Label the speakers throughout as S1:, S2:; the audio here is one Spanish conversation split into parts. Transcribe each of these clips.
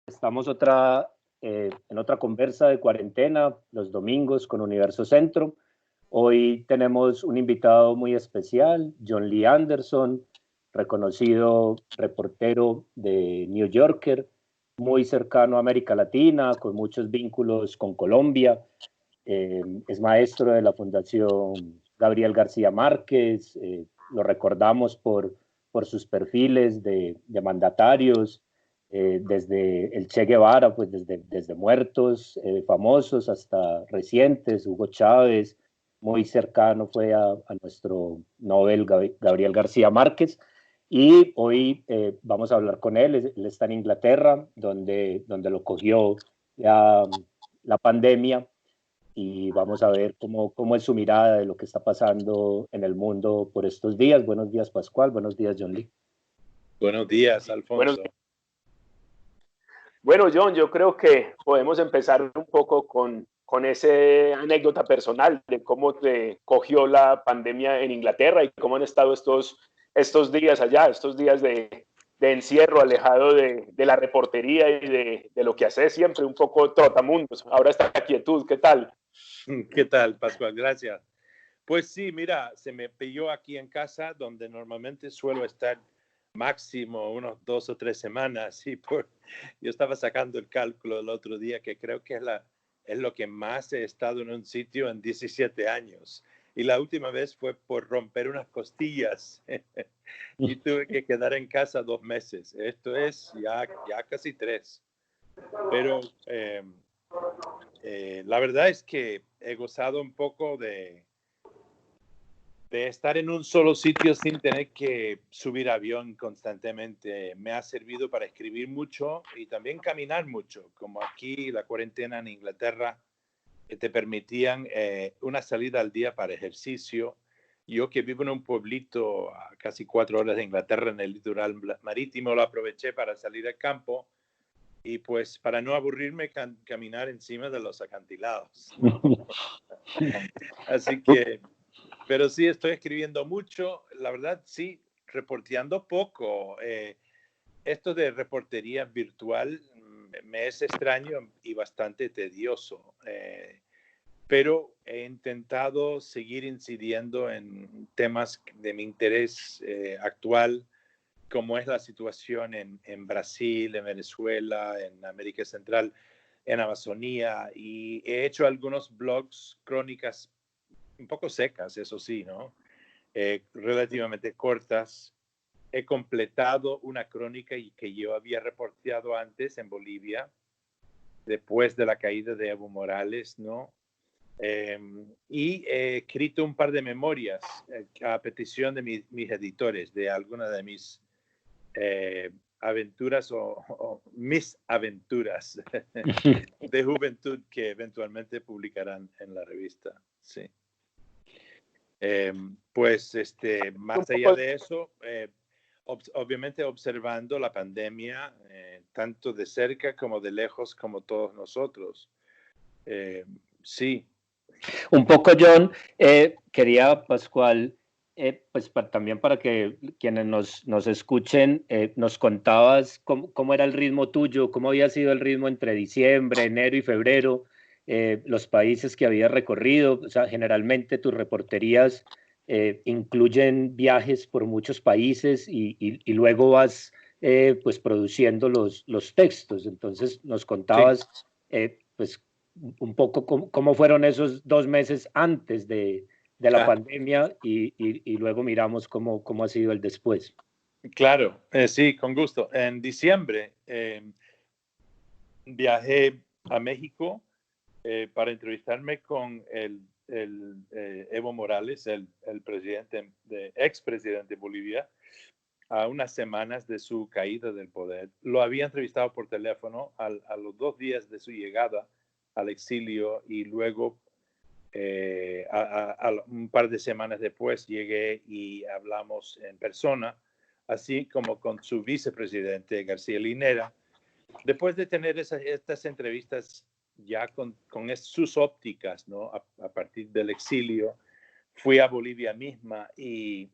S1: Estamos en otra conversa de cuarentena, los domingos con Universo Centro. Hoy tenemos un invitado muy especial, John Lee Anderson, reconocido reportero de New Yorker, muy cercano a América Latina, con muchos vínculos con Colombia. Es maestro de la Fundación Gabriel García Márquez. Lo recordamos por sus perfiles de mandatarios, desde el Che Guevara, pues desde muertos famosos hasta recientes, Hugo Chávez, muy cercano fue a nuestro Nobel Gabriel García Márquez. Y hoy vamos a hablar con él. Él está en Inglaterra, donde lo cogió ya la pandemia, y vamos a ver cómo es su mirada de lo que está pasando en el mundo por estos días. Buenos días, Pascual. Buenos días, John Lee.
S2: Buenos días, Alfonso.
S3: Bueno, John, yo creo que podemos empezar un poco con esa anécdota personal de cómo te cogió la pandemia en Inglaterra y cómo han estado estos días allá, estos días de encierro, alejado de la reportería y de lo que haces siempre, un poco trotamundos. Ahora está la quietud, ¿qué tal?
S2: ¿Qué tal, Pascual? Gracias. Pues sí, mira, se me pilló aquí en casa, donde normalmente suelo estar máximo unos 2 o 3 semanas. Y yo estaba sacando el cálculo el otro día, que creo que es lo que más he estado en un sitio en 17 años. Y la última vez fue por romper unas costillas y tuve que quedar en casa 2 meses. Esto es ya casi 3. Pero la verdad es que he gozado un poco de estar en un solo sitio sin tener que subir avión constantemente. Me ha servido para escribir mucho y también caminar mucho, como aquí la cuarentena en Inglaterra te permitían una salida al día para ejercicio. Yo, que vivo en un pueblito a casi 4 horas de Inglaterra en el litoral marítimo, lo aproveché para salir al campo y pues para no aburrirme caminar encima de los acantilados. Así que, pero sí estoy escribiendo mucho, la verdad sí, reporteando poco. Esto de reportería virtual me es extraño y bastante tedioso, pero he intentado seguir incidiendo en temas de mi interés actual, como es la situación en Brasil, en Venezuela, en América Central, en Amazonía, y he hecho algunos blogs, crónicas un poco secas, eso sí, ¿no? Relativamente cortas. He completado una crónica que yo había reporteado antes en Bolivia, después de la caída de Evo Morales, ¿no? Y he escrito un par de memorias a petición de mis editores, de algunas de mis aventuras o mis aventuras de juventud que eventualmente publicarán en la revista. Sí. Pues más allá de eso, obviamente observando la pandemia tanto de cerca como de lejos, como todos nosotros. Sí.
S1: Un poco, John, quería, Pascual, pues también para que quienes nos escuchen, nos contabas cómo era el ritmo tuyo, cómo había sido el ritmo entre diciembre, enero y febrero, los países que habías recorrido. O sea, generalmente tus reporterías incluyen viajes por muchos países y luego vas pues produciendo los textos. Entonces nos contabas pues un poco cómo fueron esos 2 meses antes de la pandemia y luego miramos cómo ha sido el después.
S2: Claro, sí, con gusto. En diciembre viajé a México para entrevistarme con el Evo Morales, el expresidente de Bolivia, a unas semanas de su caída del poder. Lo había entrevistado por teléfono a los 2 días de su llegada al exilio y luego un par de semanas después llegué y hablamos en persona, así como con su vicepresidente García Linera. Después de tener estas entrevistas ya con sus ópticas, ¿no? A partir del exilio, fui a Bolivia misma y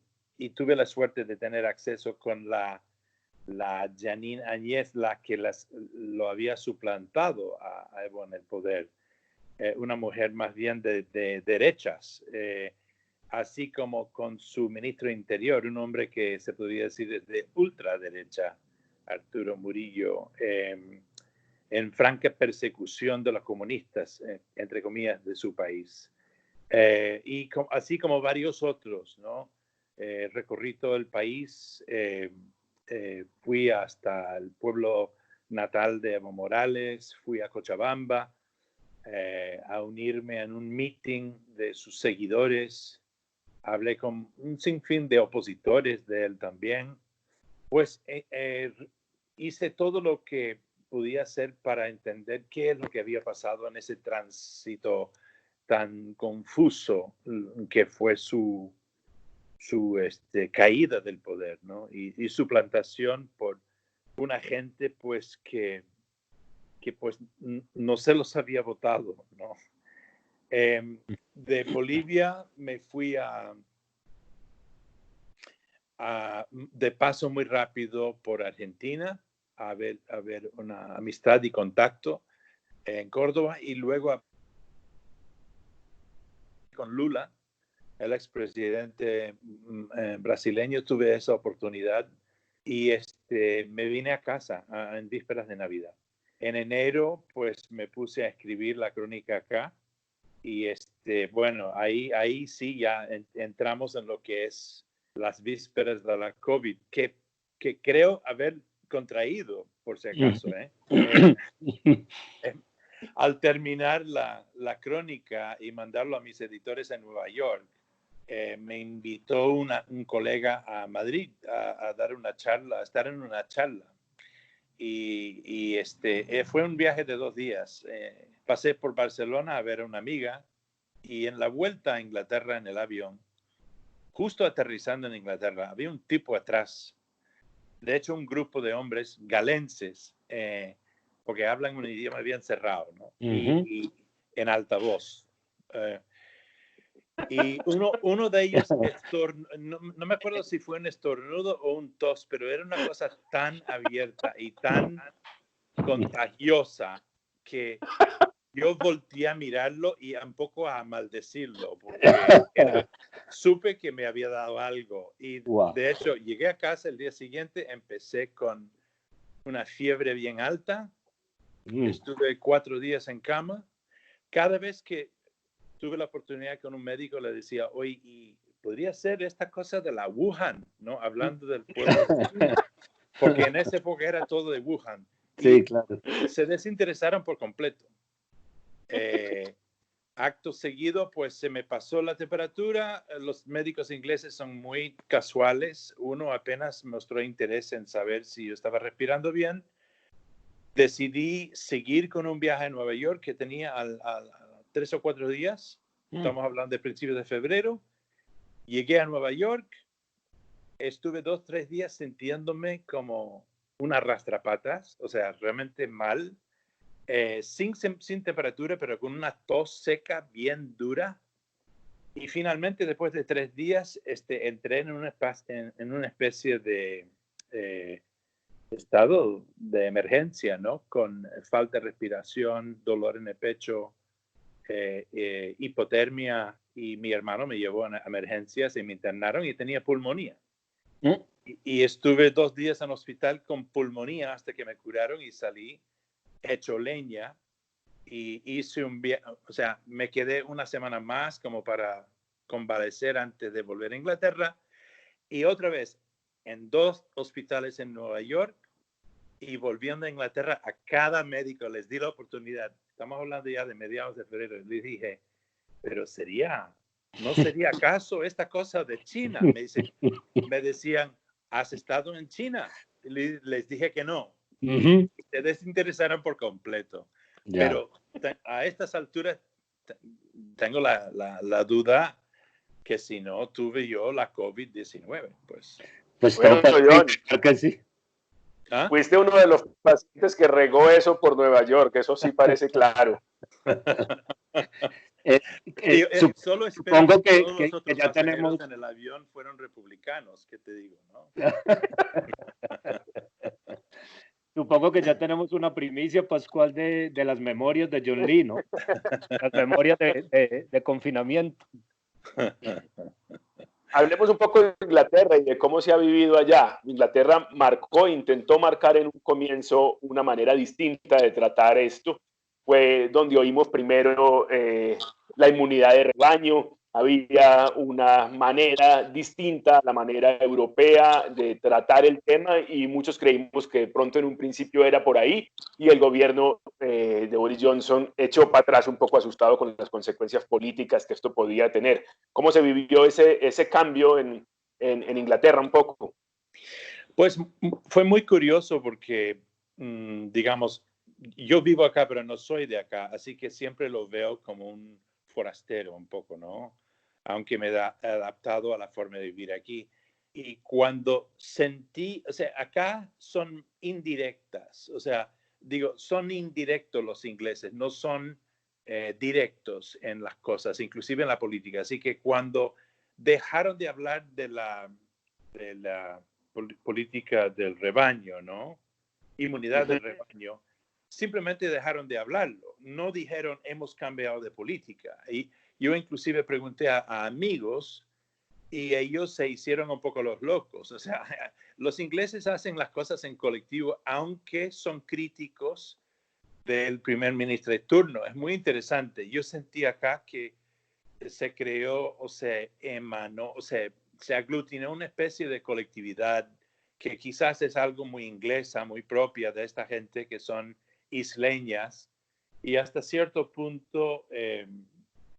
S2: tuve la suerte de tener acceso con la la Janine Áñez la que lo había suplantado a Evo en el poder. Una mujer más bien de derechas, así como con su ministro de Interior, un hombre que se podría decir de ultraderecha, Arturo Murillo, en franca persecución de los comunistas, entre comillas, de su país. Y así como varios otros, ¿no? Recorrí todo el país, fui hasta el pueblo natal de Evo Morales, fui a Cochabamba a unirme en un meeting de sus seguidores, hablé con un sinfín de opositores de él también, pues hice todo lo que podía hacer para entender qué es lo que había pasado en ese tránsito tan confuso que fue su caída del poder, ¿no? Y su plantación por una gente pues que pues no se los había votado, ¿no? De Bolivia me fui de paso muy rápido por Argentina a ver una amistad y contacto en Córdoba, y luego con Lula, el expresidente brasileño, tuve esa oportunidad y me vine a casa en vísperas de Navidad. En enero, pues me puse a escribir la crónica acá y bueno, ahí sí ya entramos en lo que es las vísperas de la COVID, que creo haber contraído, por si acaso, al terminar la crónica y mandarlo a mis editores en Nueva York, me invitó un colega a Madrid a dar una charla, a estar en una charla. Y fue un viaje de 2 días. Pasé por Barcelona a ver a una amiga y en la vuelta a Inglaterra en el avión, justo aterrizando en Inglaterra, había un tipo atrás. De hecho, un grupo de hombres galenses, porque hablan un idioma bien cerrado, ¿no? Y en alta voz. Y uno de ellos, no me acuerdo si fue un estornudo o un tos, pero era una cosa tan abierta y tan contagiosa que yo volteé a mirarlo y un poco a maldecirlo, porque supe que me había dado algo. Y de hecho, llegué a casa el día siguiente, empecé con una fiebre bien alta, estuve 4 días en cama. Cada vez que tuve la oportunidad con un médico, le decía, oye, ¿y podría ser esta cosa de la Wuhan, ¿no? Hablando del pueblo de China, porque en esa época era todo de Wuhan.
S1: Sí, claro.
S2: Se desinteresaron por completo. Acto seguido, pues se me pasó la temperatura. Los médicos ingleses son muy casuales. Uno apenas mostró interés en saber si yo estaba respirando bien. Decidí seguir con un viaje a Nueva York que tenía a 3 o 4 días. Estamos hablando de principios de febrero. Llegué a Nueva York. Estuve 2 o 3 días sintiéndome como una arrastrapatas, o sea, realmente mal. Sin temperatura, pero con una tos seca bien dura. Y finalmente, después de 3 días, entré en una especie de estado de emergencia, ¿no? Con falta de respiración, dolor en el pecho, hipotermia, y mi hermano me llevó a emergencias y me internaron y tenía pulmonía. Y estuve 2 días en el hospital con pulmonía hasta que me curaron y salí hecho leña, y hice o sea, me quedé una semana más como para convalecer antes de volver a Inglaterra, y otra vez en 2 hospitales en Nueva York, y volviendo a Inglaterra a cada médico les di la oportunidad. Estamos hablando ya de mediados de febrero. Les dije, pero ¿no sería acaso esta cosa de China? Me decían, ¿has estado en China? Les dije que no. Se desinteresaron por completo. Pero a estas alturas tengo la duda que si no tuve yo la COVID-19, pues
S3: bueno, John,
S1: creo que sí.
S2: ¿Ah?
S3: Fuiste uno de los pacientes que regó eso por Nueva York, eso sí parece claro.
S2: Solo espero
S1: supongo
S2: que todos los otros
S1: ya
S2: pasajeros
S1: tenemos
S2: en el avión fueron republicanos, ¿qué te digo, no?
S1: Supongo que ya tenemos una primicia, Pascual, de las memorias de John Lee, ¿no? Las memorias de confinamiento.
S3: Hablemos un poco de Inglaterra y de cómo se ha vivido allá. Inglaterra intentó marcar en un comienzo una manera distinta de tratar esto. Fue donde oímos primero la inmunidad de rebaño. Había una manera distinta a la manera europea de tratar el tema y muchos creímos que de pronto en un principio era por ahí y el gobierno de Boris Johnson echó para atrás un poco asustado con las consecuencias políticas que esto podía tener. ¿Cómo se vivió ese cambio en Inglaterra un poco?
S2: Pues fue muy curioso porque, digamos, yo vivo acá, pero no soy de acá, así que siempre lo veo como un forastero un poco, ¿no? Aunque me he adaptado a la forma de vivir aquí. Y cuando sentí, o sea, acá son indirectas, o sea, digo, son indirectos los ingleses, no son directos en las cosas, inclusive en la política. Así que cuando dejaron de hablar de la política del rebaño, ¿no? Inmunidad del rebaño, simplemente dejaron de hablarlo. No dijeron, hemos cambiado de política. Y yo inclusive pregunté a amigos y ellos se hicieron un poco los locos. O sea, los ingleses hacen las cosas en colectivo, aunque son críticos del primer ministro de turno. Es muy interesante. Yo sentí acá que se creó o se emanó, o se aglutinó una especie de colectividad que quizás es algo muy inglesa, muy propia de esta gente que son isleñas y hasta cierto punto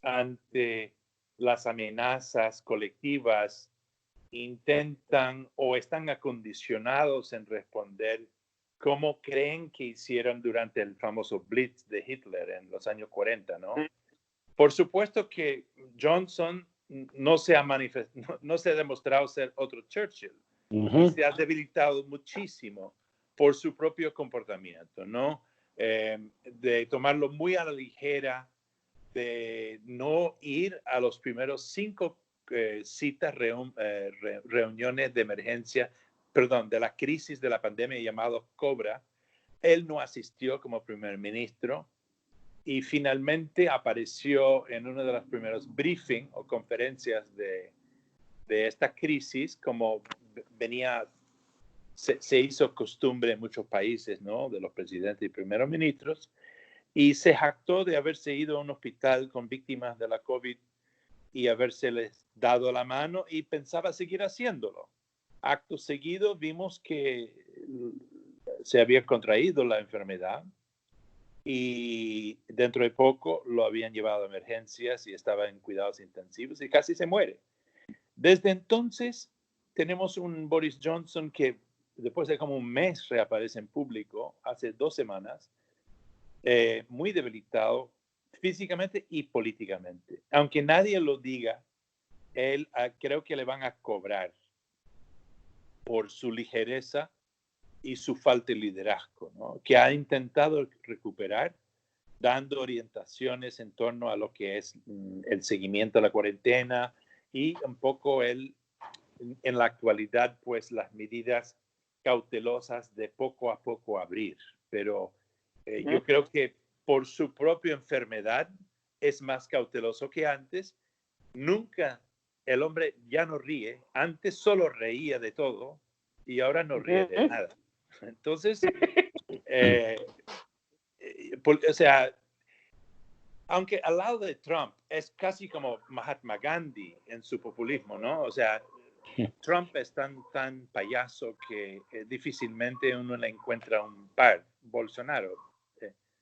S2: ante las amenazas colectivas intentan o están acondicionados en responder como creen que hicieron durante el famoso Blitz de Hitler en los años 40, ¿no? Por supuesto que Johnson no se ha demostrado ser otro Churchill y se ha debilitado muchísimo por su propio comportamiento, ¿no? De tomarlo muy a la ligera, de no ir a los primeros 5 citas, reuniones de emergencia, perdón, de la crisis de la pandemia llamado Cobra. Él no asistió como primer ministro. Y finalmente apareció en uno de los primeros briefings o conferencias de esta crisis, como se hizo costumbre en muchos países, ¿no? De los presidentes y primeros ministros, y se jactó de haberse ido a un hospital con víctimas de la COVID y habérseles dado la mano y pensaba seguir haciéndolo. Acto seguido vimos que se había contraído la enfermedad y dentro de poco lo habían llevado a emergencias y estaba en cuidados intensivos y casi se muere. Desde entonces tenemos un Boris Johnson que después de como un mes reaparece en público, hace 2 semanas, muy debilitado físicamente y políticamente. Aunque nadie lo diga, él creo que le van a cobrar por su ligereza y su falta de liderazgo, ¿no? Que ha intentado recuperar dando orientaciones en torno a lo que es el seguimiento de la cuarentena y un poco en la actualidad, pues las medidas cautelosas de poco a poco abrir. Pero yo creo que por su propia enfermedad es más cauteloso que antes. Nunca el hombre ya no ríe. Antes solo reía de todo y ahora no ríe de nada. Entonces, o sea, aunque al lado de Trump es casi como Mahatma Gandhi en su populismo, ¿no? O sea, Trump es tan payaso que difícilmente uno le encuentra un par. Bolsonaro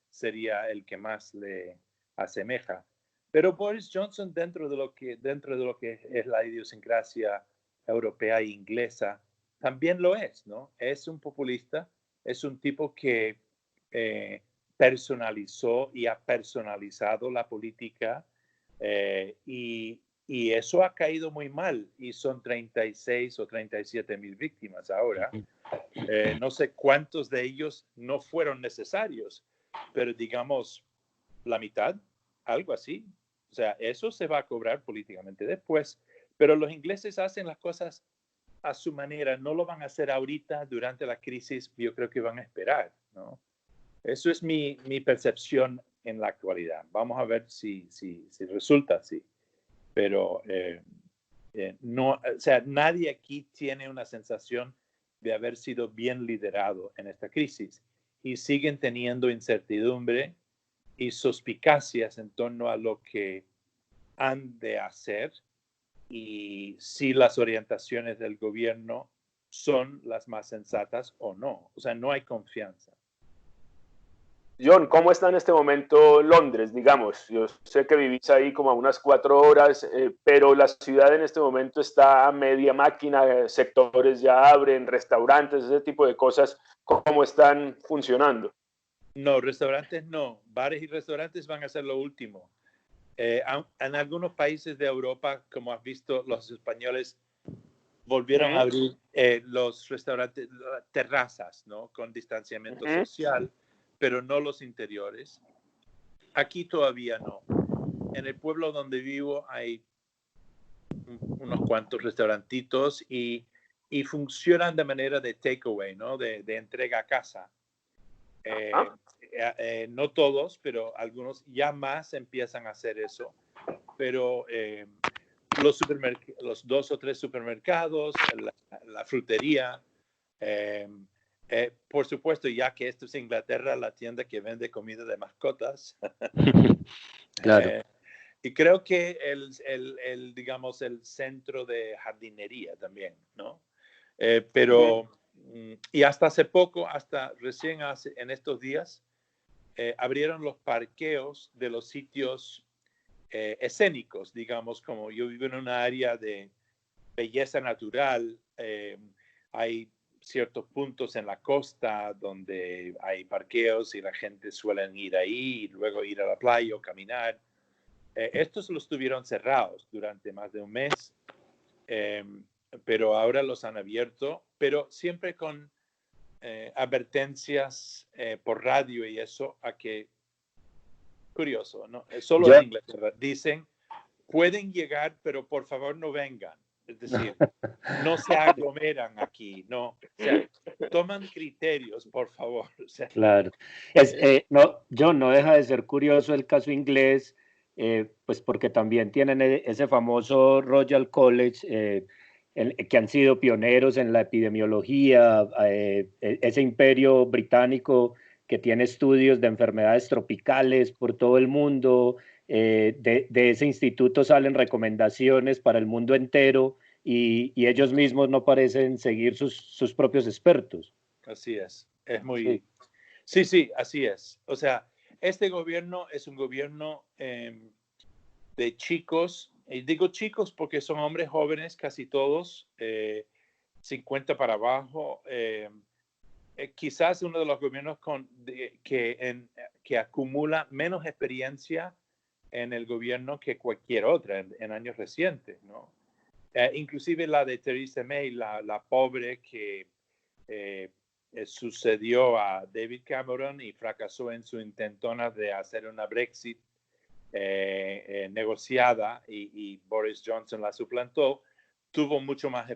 S2: sería el que más le asemeja. Pero Boris Johnson, dentro de lo que es la idiosincrasia europea e inglesa, también lo es, ¿no? Es un populista, es un tipo que personalizó y ha personalizado la política y eso ha caído muy mal y son 36 o 37 mil víctimas ahora. No sé cuántos de ellos no fueron necesarios, pero digamos la mitad, algo así. O sea, eso se va a cobrar políticamente después, pero los ingleses hacen las cosas a su manera, no lo van a hacer ahorita durante la crisis, yo creo que van a esperar, ¿no? Eso es mi percepción en la actualidad. Vamos a ver si resulta así. Pero no, o sea, nadie aquí tiene una sensación de haber sido bien liderado en esta crisis y siguen teniendo incertidumbre y suspicacias en torno a lo que han de hacer y si las orientaciones del gobierno son las más sensatas o no. O sea, no hay confianza.
S3: John, ¿cómo está en este momento Londres, digamos? Yo sé que vivís ahí como a unas 4 horas, pero la ciudad en este momento está a media máquina, sectores ya abren, restaurantes, ese tipo de cosas, ¿cómo están funcionando?
S2: No, restaurantes no. Bares y restaurantes van a ser lo último. En algunos países de Europa, como has visto, los españoles volvieron a abrir los restaurantes, terrazas, ¿no? Con distanciamiento social, pero no los interiores. Aquí todavía no. En el pueblo donde vivo hay unos cuantos restaurantitos y funcionan de manera de takeaway, ¿no? De entrega a casa. No todos, pero algunos ya más empiezan a hacer eso. Pero los 2 o 3 supermercados, la frutería, por supuesto, ya que esto es Inglaterra, la tienda que vende comida de mascotas.
S1: Claro.
S2: Y creo que digamos, el centro de jardinería también, ¿no? Pero, y hasta hace poco, hasta recién en estos días, abrieron los parqueos de los sitios escénicos, digamos, como yo vivo en una área de belleza natural, hay ciertos puntos en la costa donde hay parqueos y la gente suele ir ahí y luego ir a la playa o caminar. Estos los tuvieron cerrados durante más de un mes, pero ahora los han abierto, pero siempre con advertencias por radio y eso, a que, curioso, ¿no? Solo en Inglaterra dicen, pueden llegar, pero por favor no vengan. Es decir, no se aglomeran aquí, no. O sea, toman criterios, por favor. O sea,
S1: claro. No, John, no deja de ser curioso el caso inglés, pues porque también tienen ese famoso Royal College, que han sido pioneros en la epidemiología, ese imperio británico que tiene estudios de enfermedades tropicales por todo el mundo. De ese instituto salen recomendaciones para el mundo entero y ellos mismos no parecen seguir sus propios expertos.
S2: Así es. Es muy... Sí, así es. O sea, este gobierno es un gobierno de chicos, y digo chicos porque son hombres jóvenes, casi todos, 50 para abajo. Quizás uno de los gobiernos que acumula menos experiencia en el gobierno que cualquier otra en años recientes, ¿no? Inclusive la de Theresa May, la pobre que sucedió a David Cameron y fracasó en su intentona de hacer una Brexit negociada y Boris Johnson la suplantó, tuvo mucho más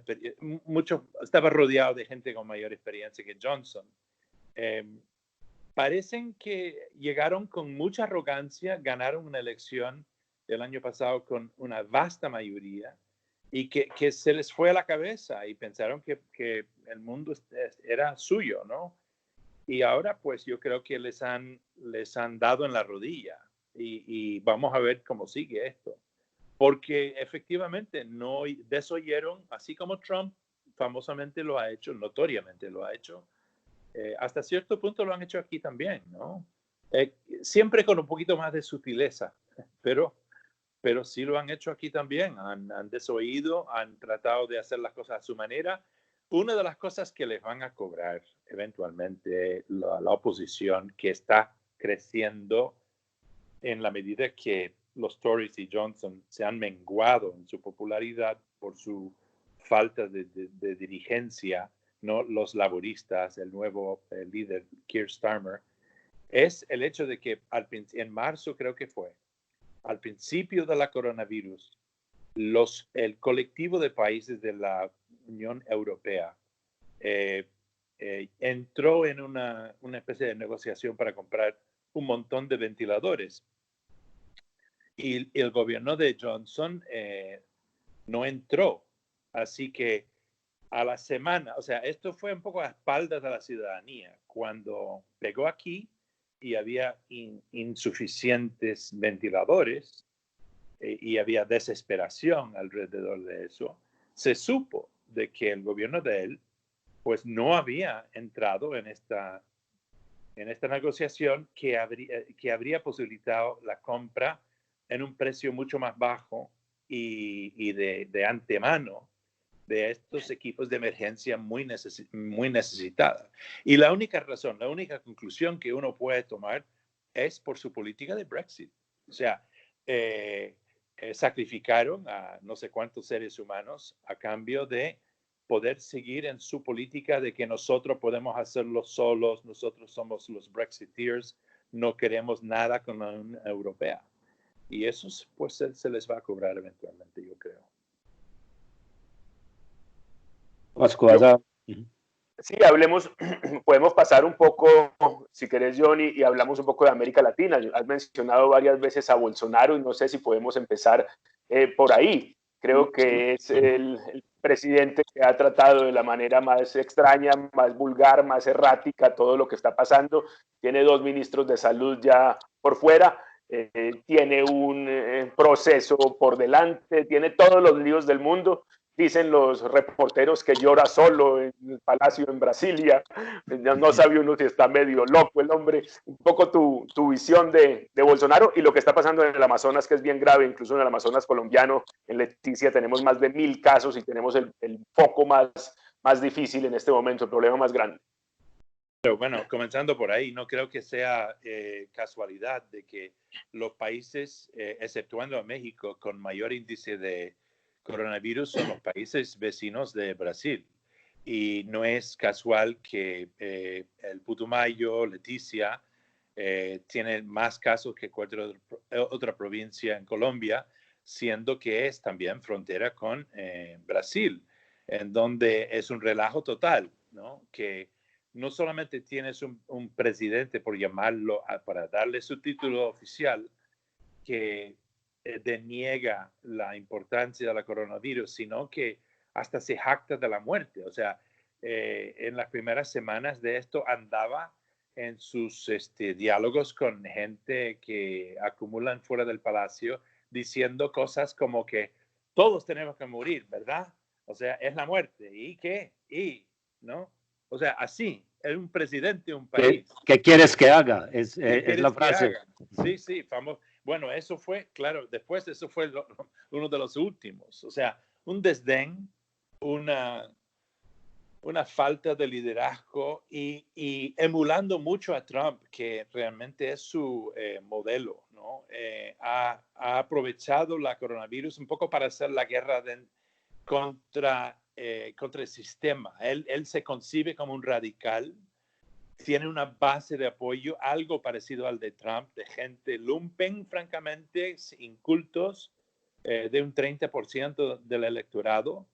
S2: estaba rodeado de gente con mayor experiencia que Johnson. Parecen que llegaron con mucha arrogancia, ganaron una elección el año pasado con una vasta mayoría y que se les fue a la cabeza y pensaron que el mundo era suyo, ¿no? Y ahora pues yo creo que les han dado en la rodilla y vamos a ver cómo sigue esto. Porque efectivamente no desoyeron, así como Trump famosamente lo ha hecho, notoriamente lo ha hecho, hasta cierto punto lo han hecho aquí también, ¿no? Siempre con un poquito más de sutileza, pero sí lo han hecho aquí también. Han desoído, han tratado de hacer las cosas a su manera. Una de las cosas que les van a cobrar eventualmente la oposición, que está creciendo en la medida que los Tories y Johnson se han menguado en su popularidad por su falta de dirigencia, ¿no? Los laboristas, el nuevo líder Keir Starmer, es el hecho de que en marzo creo que fue, al principio de la coronavirus, el colectivo de países de la Unión Europea entró en una especie de negociación para comprar un montón de ventiladores. Y el gobierno de Johnson no entró. Así que a la semana, o sea, esto fue un poco a espaldas de la ciudadanía. Cuando pegó aquí y había insuficientes ventiladores y había desesperación alrededor de eso, se supo de que el gobierno de él pues no había entrado en esta negociación que habría posibilitado la compra en un precio mucho más bajo y de antemano de estos equipos de emergencia muy necesitados. Y la única razón, la única conclusión que uno puede tomar es por su política de Brexit. O sea, sacrificaron a no sé cuántos seres humanos a cambio de poder seguir en su política de que nosotros podemos hacerlo solos, nosotros somos los Brexiteers, no queremos nada con la Unión Europea. Y eso pues se les va a cobrar eventualmente, yo creo.
S3: Sí, hablemos, podemos pasar un poco, si querés, Johnny, y hablamos un poco de América Latina. Has mencionado varias veces a Bolsonaro y no sé si podemos empezar por ahí. Creo que es el presidente que ha tratado de la manera más extraña, más vulgar, más errática todo lo que está pasando. Tiene 2 ministros de salud ya por fuera, tiene un proceso por delante, tiene todos los líos del mundo. Dicen los reporteros que llora solo en el palacio en Brasilia. No sabe uno si está medio loco el hombre. Un poco tu visión de Bolsonaro y lo que está pasando en el Amazonas, que es bien grave. Incluso en el Amazonas colombiano, en Leticia, tenemos más de 1000 casos y tenemos el foco más difícil en este momento, el problema más grande.
S2: Pero bueno, comenzando por ahí, no creo que sea casualidad de que los países, exceptuando a México, con mayor índice de coronavirus son los países vecinos de Brasil. Y no es casual que el Putumayo, Leticia, tiene más casos que cualquier otra provincia en Colombia, siendo que es también frontera con Brasil, en donde es un relajo total, ¿no? Que no solamente tienes un presidente, por llamarlo, para darle su título oficial, que deniega la importancia de la coronavirus, sino que hasta se jacta de la muerte. O sea, en las primeras semanas de esto andaba en sus diálogos con gente que acumulan fuera del palacio, diciendo cosas como que todos tenemos que morir, ¿verdad? O sea, es la muerte. ¿Y qué? ¿Y? ¿No? O sea, así, es un presidente de un país.
S1: ¿Qué quieres que haga? Es la frase.
S2: Sí, sí, famoso. Bueno, eso fue, claro, después eso fue uno de los últimos. O sea, un desdén, una falta de liderazgo y emulando mucho a Trump, que realmente es su modelo, ¿no? Ha aprovechado la coronavirus un poco para hacer la guerra contra el sistema. Él se concibe como un radical, tiene una base de apoyo, algo parecido al de Trump, de gente lumpen, francamente, incultos, de un 30% del electorado,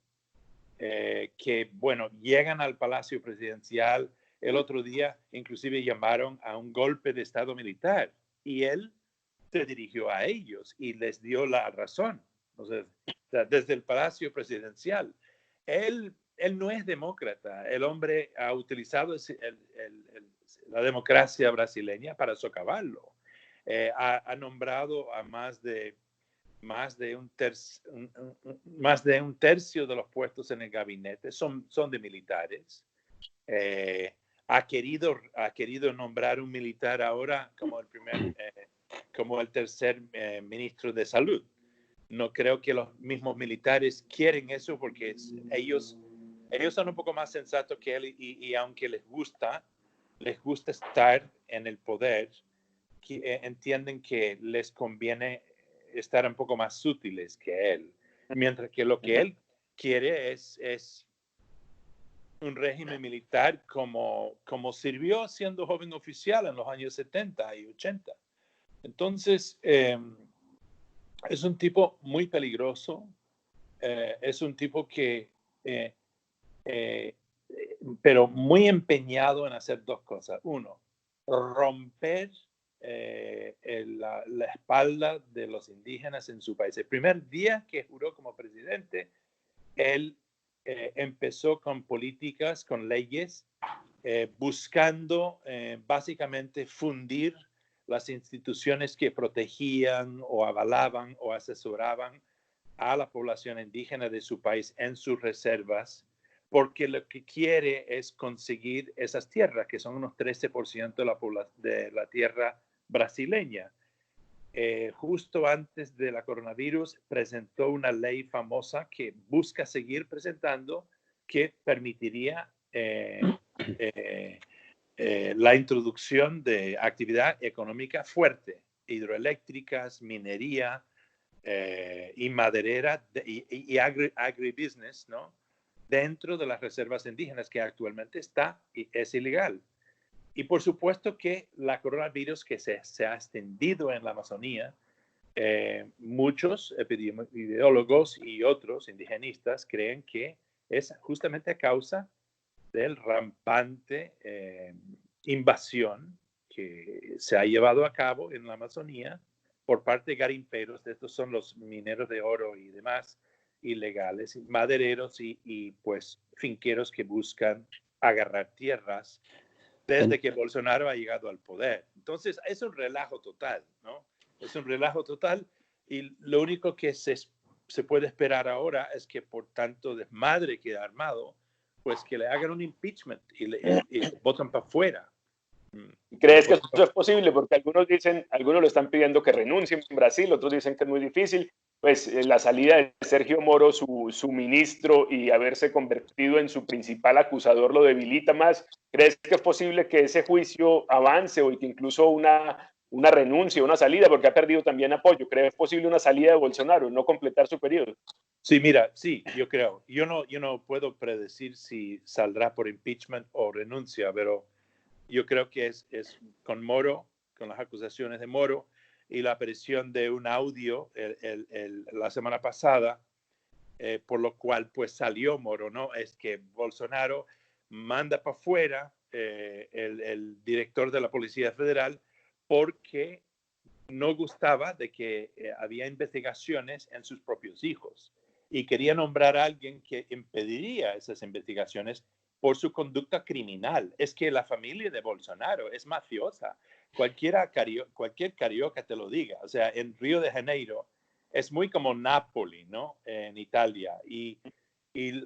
S2: que, bueno, llegan al Palacio Presidencial. El otro día, inclusive, llamaron a un golpe de Estado militar y él se dirigió a ellos y les dio la razón. O sea, desde el Palacio Presidencial. Él no es demócrata. El hombre ha utilizado la democracia brasileña para socavarlo. Ha nombrado a más de un tercio de los puestos en el gabinete son de militares. Ha querido nombrar un militar ahora como el tercer ministro de salud. No creo que los mismos militares quieren eso porque ellos son un poco más sensatos que él y aunque les gusta estar en el poder, entienden que les conviene estar un poco más útiles que él. Mientras que lo que él quiere es un régimen militar como sirvió siendo joven oficial en los años 70 y 80. Entonces, es un tipo muy peligroso, es un tipo que pero muy empeñado en hacer dos cosas. Uno, romper la espalda de los indígenas en su país. El primer día que juró como presidente, él empezó con políticas, con leyes, buscando básicamente fundir las instituciones que protegían o avalaban o asesoraban a la población indígena de su país en sus reservas, porque lo que quiere es conseguir esas tierras, que son unos 13% de la tierra brasileña. Justo antes de la coronavirus, presentó una ley famosa que busca seguir presentando, que permitiría la introducción de actividad económica fuerte, hidroeléctricas, minería y maderera y agribusiness, ¿no? Dentro de las reservas indígenas, que actualmente es ilegal. Y por supuesto que la coronavirus que se ha extendido en la Amazonía, muchos epidemiólogos y otros indigenistas creen que es justamente a causa del rampante invasión que se ha llevado a cabo en la Amazonía por parte de garimperos. Estos son los mineros de oro y demás ilegales, madereros y pues finqueros que buscan agarrar tierras desde que Bolsonaro ha llegado al poder. Entonces es un relajo total, ¿no? Es un relajo total, y lo único que se puede esperar ahora es que por tanto desmadre que ha armado, pues que le hagan un impeachment y votan para afuera.
S3: ¿Crees que eso es posible? Porque algunos lo están pidiendo que renuncie en Brasil, otros dicen que es muy difícil. Pues la salida de Sergio Moro, su ministro, y haberse convertido en su principal acusador lo debilita más. ¿Crees que es posible que ese juicio avance o que incluso una renuncia, una salida, porque ha perdido también apoyo? ¿Crees posible una salida de Bolsonaro, no completar su periodo?
S2: Sí, mira, sí, yo creo. Yo no puedo predecir si saldrá por impeachment o renuncia, pero yo creo que es con Moro, con las acusaciones de Moro y la aparición de un audio la semana pasada, por lo cual pues salió Moro, ¿no? Es que Bolsonaro manda para afuera el director de la Policía Federal porque no gustaba de que había investigaciones en sus propios hijos y quería nombrar a alguien que impediría esas investigaciones por su conducta criminal. Es que la familia de Bolsonaro es mafiosa. Cualquier carioca te lo diga. O sea, en Río de Janeiro es muy como Nápoles, ¿no? En Italia. Y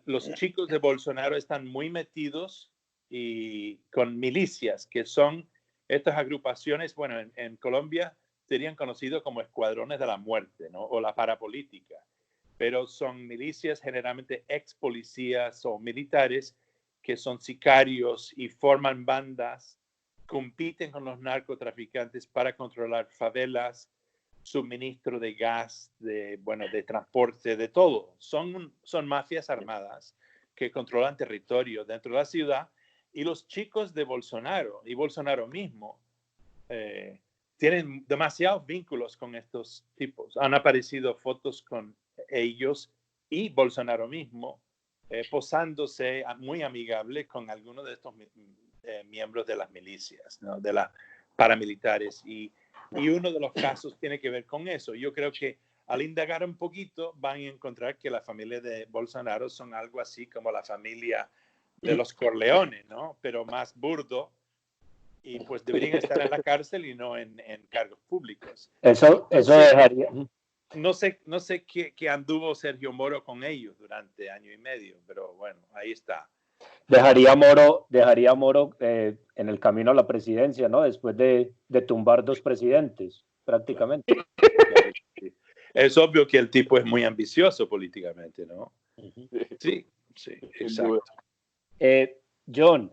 S2: los chicos de Bolsonaro están muy metidos y con milicias, que son estas agrupaciones, bueno, en Colombia serían conocidos como escuadrones de la muerte, ¿no? O la parapolítica. Pero son milicias, generalmente ex policías o militares, que son sicarios y forman bandas, compiten con los narcotraficantes para controlar favelas, suministro de gas, de transporte, de todo. Son mafias armadas que controlan territorio dentro de la ciudad, y los chicos de Bolsonaro y Bolsonaro mismo tienen demasiados vínculos con estos tipos. Han aparecido fotos con ellos y Bolsonaro mismo posándose muy amigable con algunos de estos miembros de las milicias, ¿no? De las paramilitares. Y uno de los casos tiene que ver con eso. Yo creo que al indagar un poquito van a encontrar que la familia de Bolsonaro son algo así como la familia de los Corleone, ¿no? Pero más burdo, y pues deberían estar en la cárcel y no en cargos públicos.
S1: Eso dejaría...
S2: No sé qué anduvo Sergio Moro con ellos durante año y medio, pero bueno, ahí está.
S1: Dejaría a Moro en el camino a la presidencia, ¿no? Después de tumbar 2 presidentes, prácticamente.
S2: Es obvio que el tipo es muy ambicioso políticamente, ¿no? Sí, exacto.
S1: John,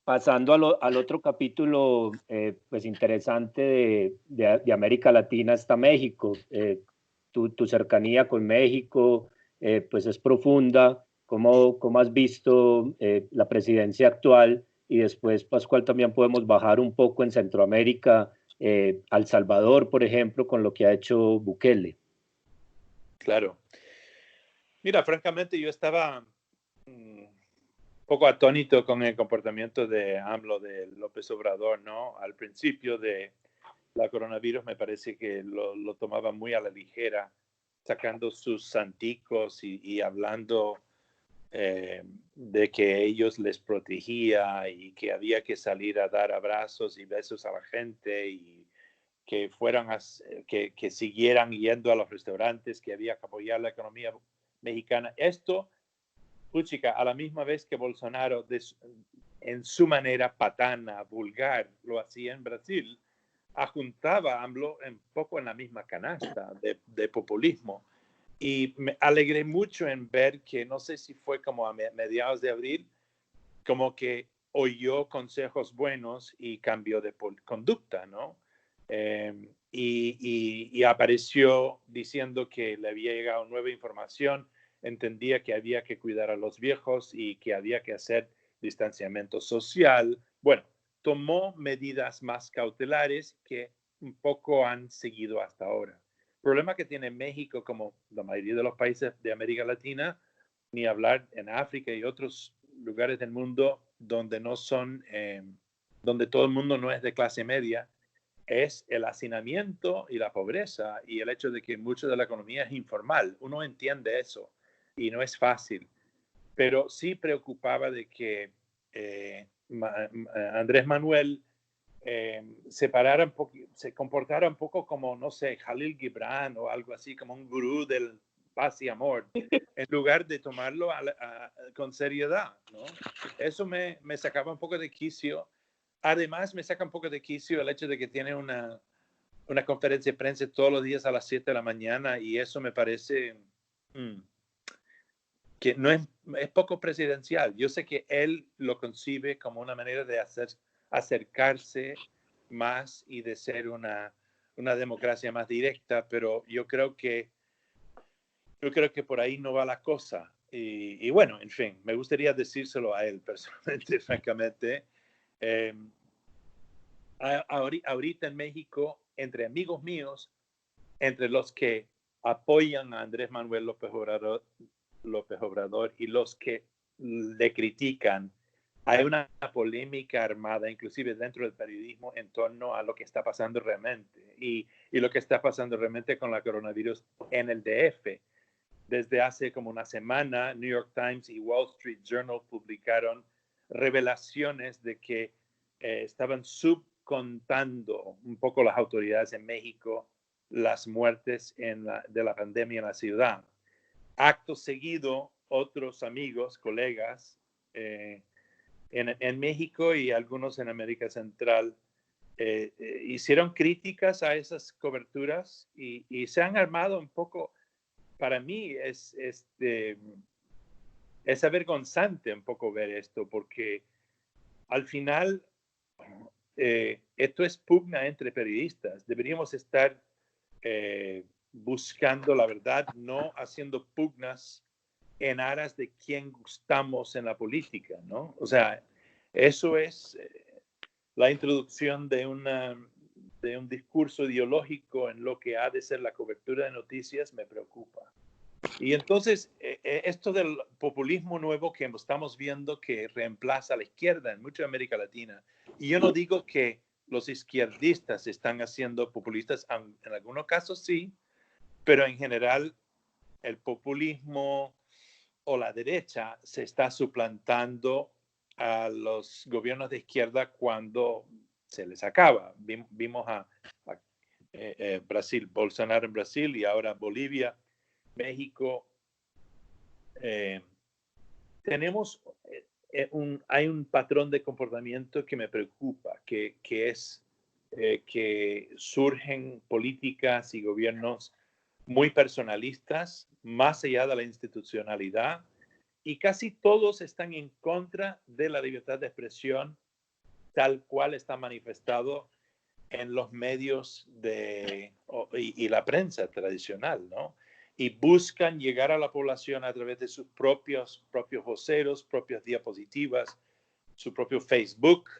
S1: pasando al otro capítulo, pues interesante de América Latina, está México. Tu cercanía con México, pues es profunda. ¿Cómo has visto la presidencia actual? Y después, Pascual, también podemos bajar un poco en Centroamérica, El Salvador, por ejemplo, con lo que ha hecho Bukele.
S2: Claro. Mira, francamente, yo estaba poco atónito con el comportamiento de AMLO, de López Obrador, ¿no? Al principio de la coronavirus me parece que lo tomaba muy a la ligera, sacando sus santicos y hablando de que ellos les protegía y que había que salir a dar abrazos y besos a la gente y que que siguieran yendo a los restaurantes, que había que apoyar la economía mexicana. Esto, puchica, a la misma vez que Bolsonaro, en su manera patana, vulgar, lo hacía en Brasil, ajuntaba a AMLO un poco en la misma canasta de populismo. Y me alegré mucho en ver que, no sé si fue como a mediados de abril, como que oyó consejos buenos y cambió de conducta, ¿no? Y apareció diciendo que le había llegado nueva información, entendía que había que cuidar a los viejos y que había que hacer distanciamiento social. Bueno, tomó medidas más cautelares que un poco han seguido hasta ahora. El problema que tiene México, como la mayoría de los países de América Latina, ni hablar en África y otros lugares del mundo donde no son, donde todo el mundo no es de clase media, es el hacinamiento y la pobreza y el hecho de que mucho de la economía es informal. Uno entiende eso y no es fácil, pero sí preocupaba de que Andrés Manuel se comportara un poco como, no sé, Jalil Gibran o algo así, como un gurú del paz y amor, en lugar de tomarlo con seriedad, ¿no? Eso me sacaba un poco de quicio. Además, me saca un poco de quicio el hecho de que tiene una conferencia de prensa todos los días a las 7 de la mañana y eso me parece que no es poco presidencial. Yo sé que él lo concibe como una manera de acercarse más y de ser una democracia más directa, pero yo creo que por ahí no va la cosa. Y bueno, en fin, me gustaría decírselo a él personalmente, francamente. Ahorita en México, entre amigos míos, entre los que apoyan a Andrés Manuel López Obrador y los que le critican, hay una polémica armada, inclusive dentro del periodismo, en torno a lo que está pasando realmente y lo que está pasando realmente con la coronavirus en el DF. Desde hace como una semana, New York Times y Wall Street Journal publicaron revelaciones de que estaban subcontando un poco las autoridades en México las muertes de la pandemia en la ciudad. Acto seguido, otros amigos, colegas en México y algunos en América Central hicieron críticas a esas coberturas y se han armado un poco. Para mí es avergonzante un poco ver esto, porque al final esto es pugna entre periodistas. Deberíamos estar buscando la verdad, no haciendo pugnas en aras de quién gustamos en la política, ¿no? O sea, eso es la introducción de un discurso ideológico en lo que ha de ser la cobertura de noticias me preocupa. Y entonces, esto del populismo nuevo que estamos viendo que reemplaza a la izquierda en mucha América Latina, y yo no digo que los izquierdistas están haciendo populistas, en algunos casos sí, pero en general el populismo o la derecha se está suplantando a los gobiernos de izquierda cuando se les acaba. Vimos a Brasil, Bolsonaro en Brasil y ahora Bolivia, México. Hay un patrón de comportamiento que me preocupa, que es que surgen políticas y gobiernos muy personalistas, más allá de la institucionalidad, y casi todos están en contra de la libertad de expresión tal cual está manifestado en los medios y la prensa tradicional, ¿no? Y buscan llegar a la población a través de sus propios voceros, propias diapositivas, su propio Facebook,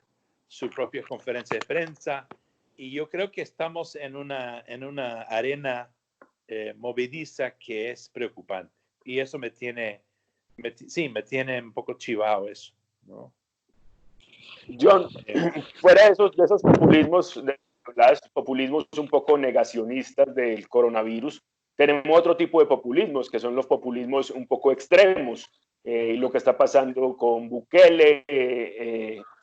S2: su propia conferencia de prensa. Y yo creo que estamos en una arena movediza que es preocupante. Y eso me tiene un poco chivado eso. ¿no?
S3: John, fuera de esos populismos, populismos un poco negacionistas del coronavirus, tenemos otro tipo de populismos, que son los populismos un poco extremos. Lo que está pasando con Bukele,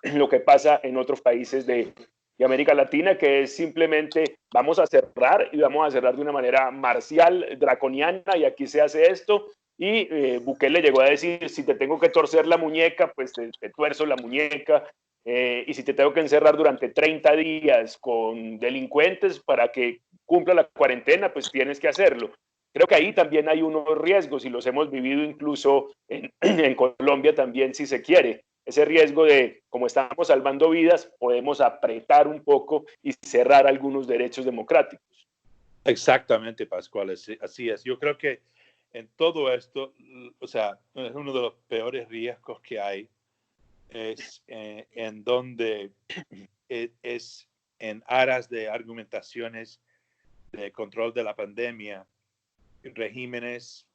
S3: lo que pasa en otros países de América Latina, que es simplemente vamos a cerrar y vamos a cerrar de una manera marcial, draconiana, y aquí se hace esto. Y Bukele llegó a decir, si te tengo que torcer la muñeca, pues te tuerzo la muñeca. Y si te tengo que encerrar durante 30 días con delincuentes para que cumpla la cuarentena, pues tienes que hacerlo. Creo que ahí también hay unos riesgos y los hemos vivido incluso en Colombia también, si se quiere. Ese riesgo de, como estamos salvando vidas, podemos apretar un poco y cerrar algunos derechos democráticos.
S2: Exactamente, Pascual, así es. Yo creo que en todo esto, o sea, es uno de los peores riesgos que hay, es en donde es en aras de argumentaciones de control de la pandemia, regímenes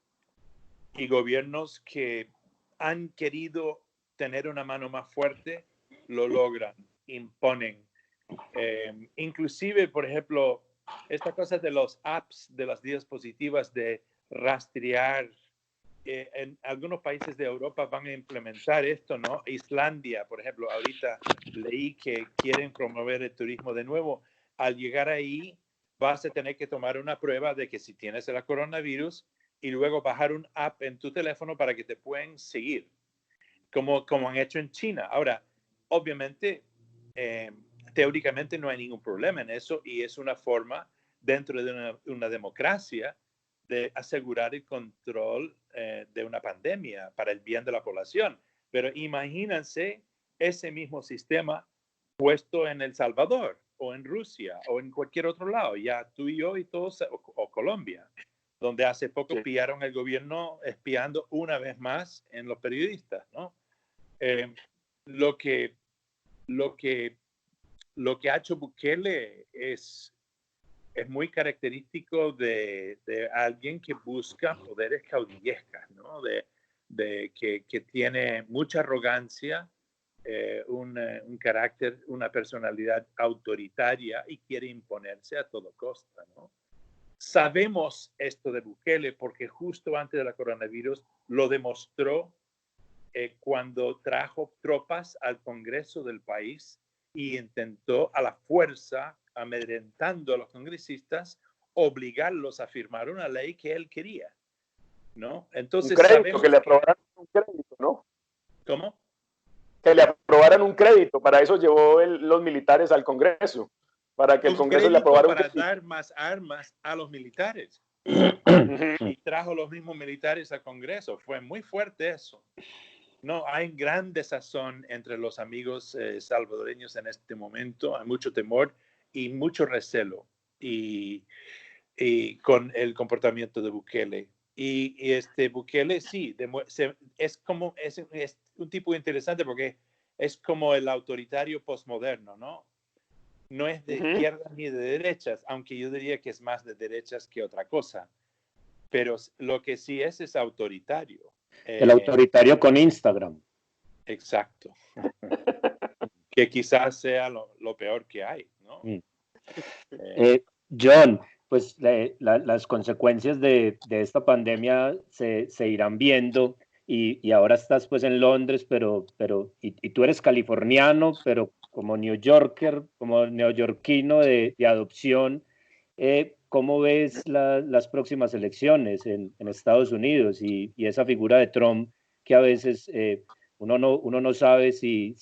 S2: y gobiernos que han querido tener una mano más fuerte, lo logran, imponen. Inclusive, por ejemplo, esta cosa de los apps, de las diapositivas de rastrear, en algunos países de Europa van a implementar esto, ¿no? Islandia, por ejemplo, ahorita leí que quieren promover el turismo de nuevo. Al llegar ahí, vas a tener que tomar una prueba de que si tienes el coronavirus y luego bajar un app en tu teléfono para que te puedan seguir, como han hecho en China. Ahora, obviamente, teóricamente no hay ningún problema en eso y es una forma dentro de una democracia de asegurar el control de una pandemia para el bien de la población. Pero imagínense ese mismo sistema puesto en El Salvador o en Rusia o en cualquier otro lado, ya tú y yo y todos, o Colombia, donde hace poco pillaron el gobierno espiando una vez más en los periodistas, ¿no? Lo que ha hecho Bukele es muy característico de alguien que busca poderes caudillescas, ¿no? Que tiene mucha arrogancia, un carácter, una personalidad autoritaria y quiere imponerse a todo costa, ¿no? Sabemos esto de Bukele porque justo antes de la coronavirus lo demostró cuando trajo tropas al Congreso del país y intentó a la fuerza, amedrentando a los congresistas, obligarlos a firmar una ley que él quería, ¿no? Entonces
S3: un crédito,
S2: sabemos
S3: que le aprobaran un crédito, ¿no?
S2: ¿Cómo?
S3: Que le aprobaran un crédito, para eso llevó los militares al Congreso, para que el Congreso le aprobara un crédito.
S2: Para dar más armas a los militares. Y trajo los mismos militares al Congreso. Fue muy fuerte eso. No, hay gran desazón entre los amigos salvadoreños en este momento. Hay mucho temor y mucho recelo y con el comportamiento de Bukele. Y este Bukele sí, es un tipo interesante porque es como el autoritario postmoderno, ¿no? No es de izquierdas ni de derechas, aunque yo diría que es más de derechas que otra cosa. Pero lo que sí es autoritario.
S1: El autoritario con Instagram.
S2: Exacto. Que quizás sea lo peor que hay, ¿no?
S1: John, pues las consecuencias de esta pandemia se irán viendo y ahora estás pues en Londres, pero y tú eres californiano, pero como New Yorker, como neoyorquino de adopción, ¿cómo ves las próximas elecciones en Estados Unidos y esa figura de Trump que a veces uno no sabe si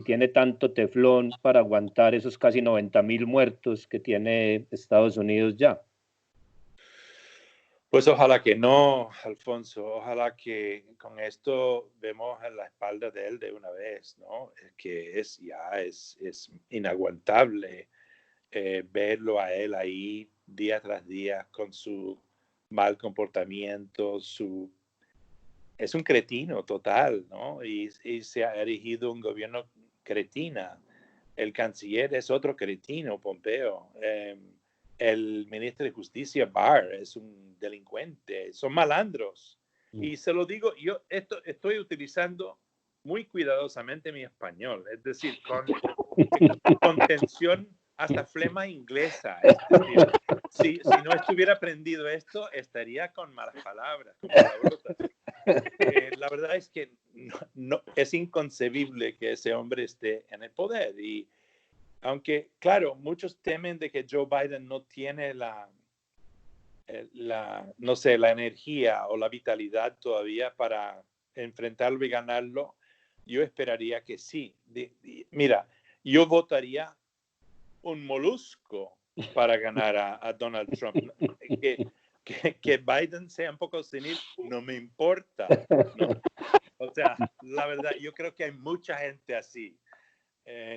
S1: tiene tanto teflón para aguantar esos casi 90,000 muertos que tiene Estados Unidos ya?
S2: Pues ojalá que no, Alfonso. Ojalá que con esto vemos en la espalda de él de una vez, ¿no? Que es inaguantable verlo a él ahí día tras día con su mal comportamiento, es un cretino total, ¿no? Y se ha erigido un gobierno cretina. El canciller es otro cretino, Pompeo. El ministro de Justicia, Barr, es un delincuente. Son malandros. Y se lo digo, yo estoy utilizando muy cuidadosamente mi español, es decir, con tensión hasta flema inglesa. Es decir, si no estuviera aprendido esto, estaría con malas palabras, con palabrotas. La verdad es que no, es inconcebible que ese hombre esté en el poder. Y aunque, claro, muchos temen de que Joe Biden no tiene no sé, la energía o la vitalidad todavía para enfrentarlo y ganarlo, yo esperaría que sí. Mira, yo votaría un molusco para ganar a Donald Trump. Que Biden sea un poco senil, no me importa, ¿no? O sea, la verdad, yo creo que hay mucha gente así.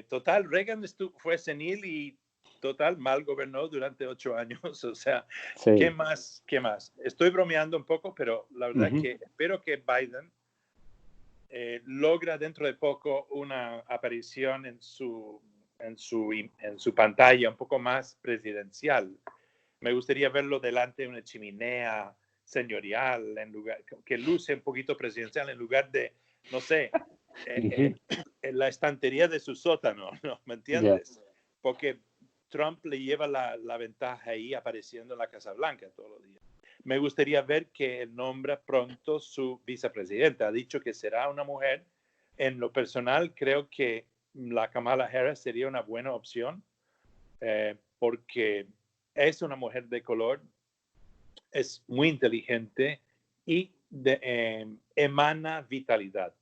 S2: Total, Reagan fue senil y total, mal gobernó durante 8 años. O sea,
S1: Sí.
S2: ¿qué más? ¿Qué más? Estoy bromeando un poco, pero la verdad que espero que Biden logra dentro de poco una aparición en su pantalla un poco más presidencial. Me gustaría verlo delante de una chimenea señorial, que luce un poquito presidencial en lugar de, no sé, en la estantería de su sótano, ¿no? ¿Me entiendes?
S1: Yeah.
S2: Porque Trump le lleva la ventaja ahí apareciendo en la Casa Blanca todos los días. Me gustaría ver que él nombra pronto su vicepresidenta. Ha dicho que será una mujer. En lo personal, creo que la Kamala Harris sería una buena opción porque es una mujer de color, es muy inteligente y emana vitalidad.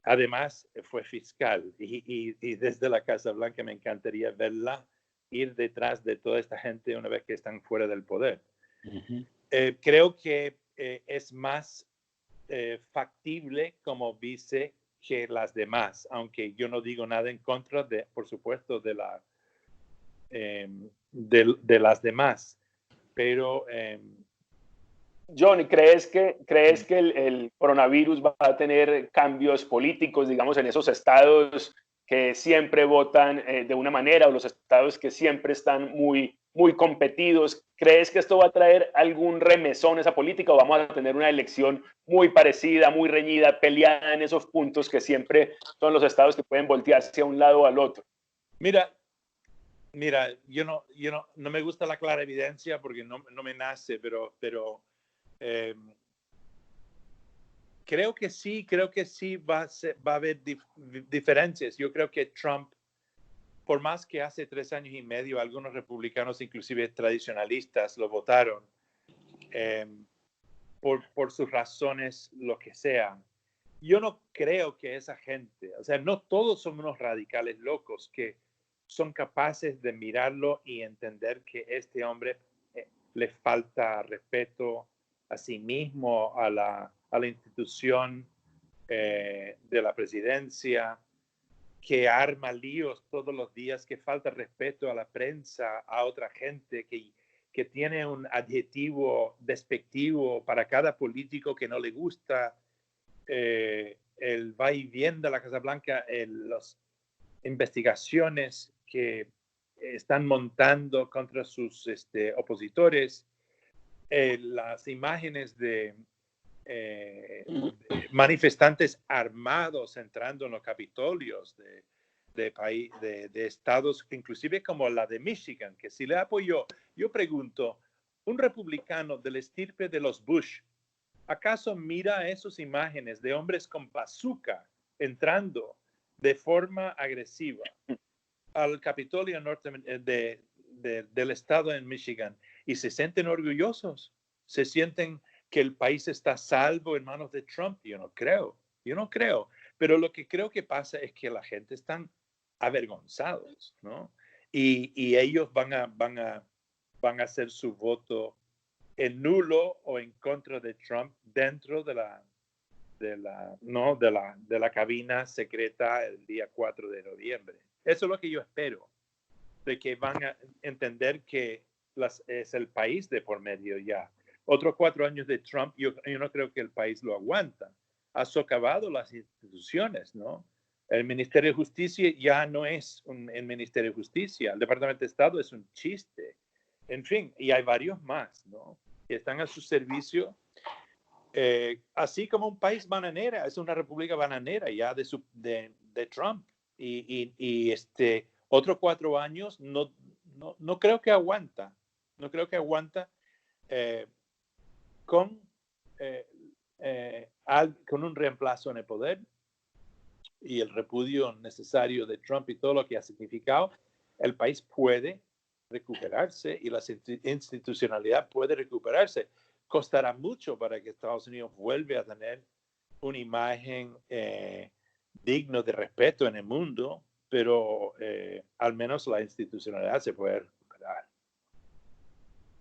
S2: Además, fue fiscal y desde la Casa Blanca me encantaría verla ir detrás de toda esta gente una vez que están fuera del poder. Creo que es más factible como vice que las demás, aunque yo no digo nada en contra de, por supuesto, de las demás. Pero
S3: John, ¿crees que el coronavirus va a tener cambios políticos, digamos, en esos estados que siempre votan de una manera o los estados que siempre están muy, muy competidos? ¿Crees que esto va a traer algún remesón a esa política o vamos a tener una elección muy parecida, muy reñida, peleada en esos puntos que siempre son los estados que pueden voltear hacia un lado o al otro?
S2: Mira, yo no me gusta la clara evidencia porque no me nace, pero creo que sí va a haber diferencias. Yo creo que Trump, por más que hace 3 años y medio algunos republicanos, inclusive tradicionalistas, lo votaron por sus razones, lo que sea. Yo no creo que esa gente, o sea, no todos son unos radicales locos que son capaces de mirarlo y entender que este hombre le falta respeto a sí mismo, a la institución de la presidencia, que arma líos todos los días, que falta respeto a la prensa, a otra gente, que tiene un adjetivo despectivo para cada político que no le gusta. El va y viene de la Casa Blanca, las investigaciones que están montando contra sus opositores, las imágenes de manifestantes armados entrando en los capitolios de estados, inclusive como la de Michigan, que si le apoyó. Yo pregunto, un republicano del estirpe de los Bush, ¿acaso mira esas imágenes de hombres con bazooka entrando de forma agresiva al Capitolio norte del estado en Michigan y se sienten orgullosos? ¿Se sienten que el país está a salvo en manos de Trump? Yo no creo. Pero lo que creo que pasa es que la gente están avergonzados, ¿no? Y ellos van a hacer su voto en nulo o en contra de Trump dentro de la cabina secreta el día 4 de noviembre. Eso es lo que yo espero, de que van a entender que es el país de por medio ya. Otros 4 años de Trump, yo no creo que el país lo aguanta. Ha socavado las instituciones, ¿no? El Ministerio de Justicia ya no es el Ministerio de Justicia. El Departamento de Estado es un chiste. En fin, y hay varios más, ¿no? Que están a su servicio así como un país bananera, es una república bananera ya de Trump. Y otros 4 años no creo que aguanta. No creo que aguanta con un reemplazo en el poder y el repudio necesario de Trump y todo lo que ha significado. El país puede recuperarse y la institucionalidad puede recuperarse. Costará mucho para que Estados Unidos vuelva a tener una imagen digna de respeto en el mundo, pero al menos la institucionalidad se puede recuperar.